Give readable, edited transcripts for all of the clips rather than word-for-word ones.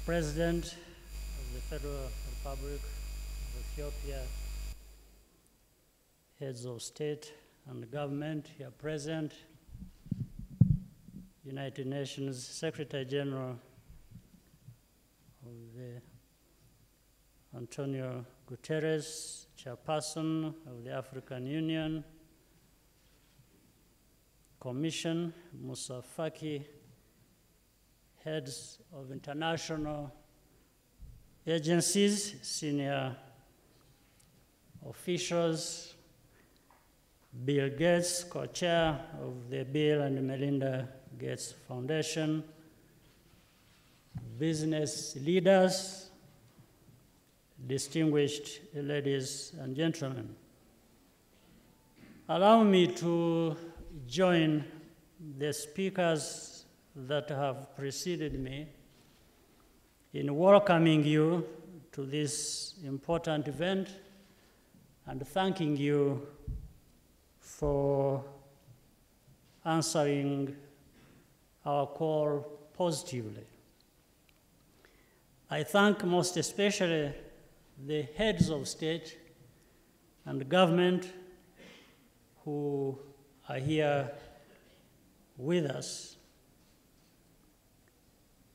President of the Federal Republic of Ethiopia, heads of state and government here present, United Nations Secretary General of the Antonio Guterres, Chairperson of the African Union Commission, Musa Faki, heads of international agencies, senior officials, Bill Gates, co-chair of the Bill and Melinda Gates Foundation, business leaders, distinguished ladies and gentlemen. Allow me to join the speakers that have preceded me in welcoming you to this important event and thanking you for answering our call positively. I thank most especially the heads of state and government who are here with us,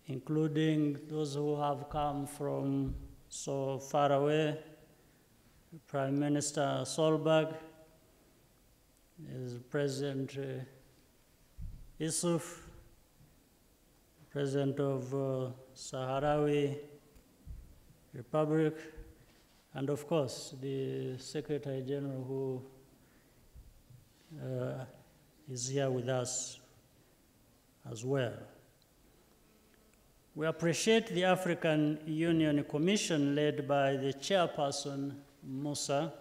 including those who have come from so far away, Prime Minister Solberg, President Issouf, President of Sahrawi Republic, and of course the Secretary General who is here with us as well. We appreciate the African Union Commission led by the chairperson, Musa,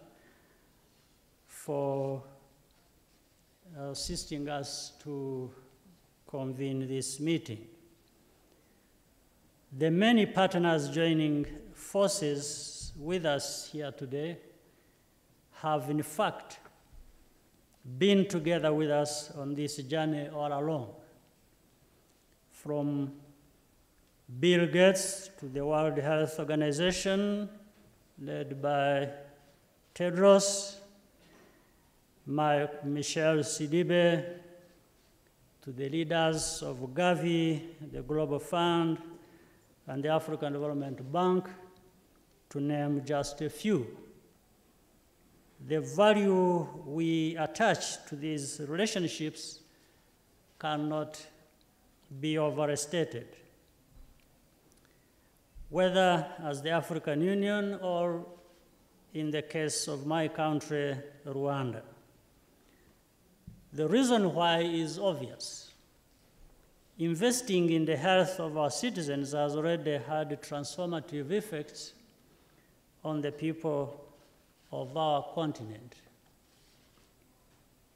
for assisting us to convene this meeting. The many partners joining forces with us here today have in fact been together with us on this journey all along, from Bill Gates to the World Health Organization, led by Tedros, Michel Sidibe, to the leaders of Gavi, the Global Fund, and the African Development Bank, to name just a few. The value we attach to these relationships cannot be overstated. Whether as the African Union or in the case of my country, Rwanda. The reason why is obvious. Investing in the health of our citizens has already had transformative effects on the people of our continent.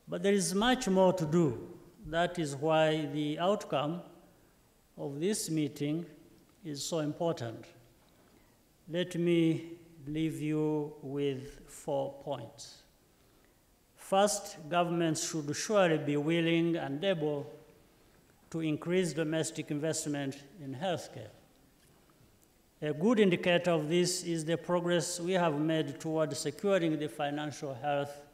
But there is much more to do. That is why the outcome of this meeting is so important. Let me leave you with 4 points. First, governments should surely be willing and able to increase domestic investment in healthcare. A good indicator of this is the progress we have made toward securing the financial health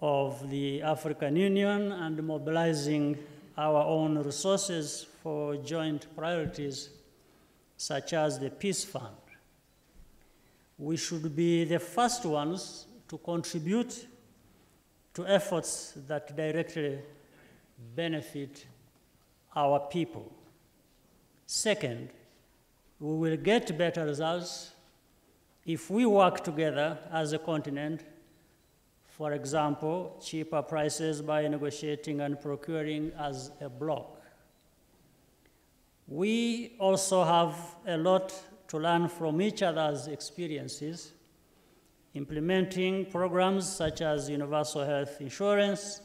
of the African Union and mobilizing our own resources for joint priorities such as the Peace Fund. We should be the first ones to contribute to efforts that directly benefit our people. Second, we will get better results if we work together as a continent. For example, cheaper prices by negotiating and procuring as a bloc. We also have a lot to learn from each other's experiences, implementing programs such as universal health insurance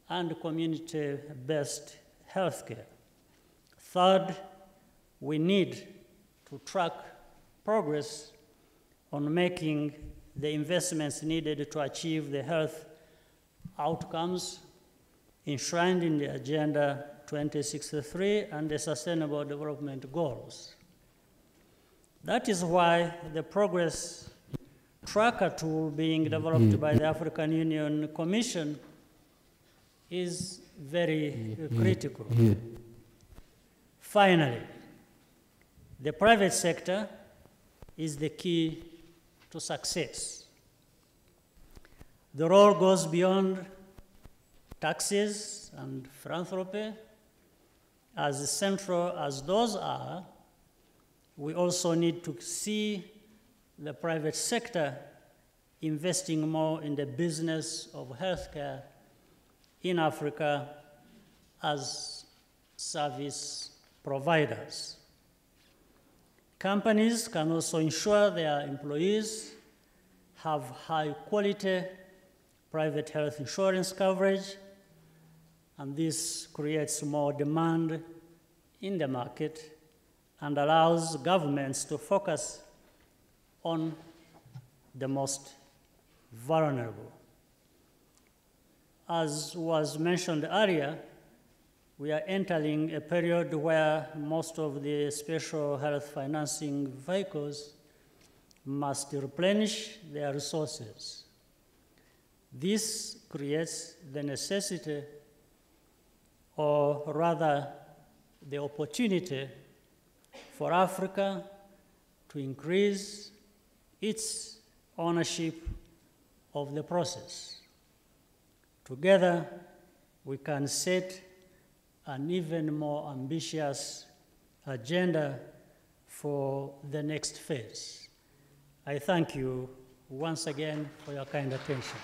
and community-based healthcare. Third, we need to track progress on making the investments needed to achieve the health outcomes enshrined in the Agenda 2063 and the Sustainable Development Goals. That is why the progress tracker tool being developed by the African Union Commission is very critical. Finally, the private sector is the key to success. The role goes beyond taxes and philanthropy. As central as those are, we also need to see the private sector investing more in the business of healthcare in Africa as service providers. Companies can also ensure their employees have high quality private health insurance coverage, and this creates more demand in the market and allows governments to focus on the most vulnerable. As was mentioned earlier, we are entering a period where most of the special health financing vehicles must replenish their resources. This creates the necessity, or rather the opportunity, for Africa to increase its ownership of the process. Together, we can set an even more ambitious agenda for the next phase. I thank you once again for your kind attention.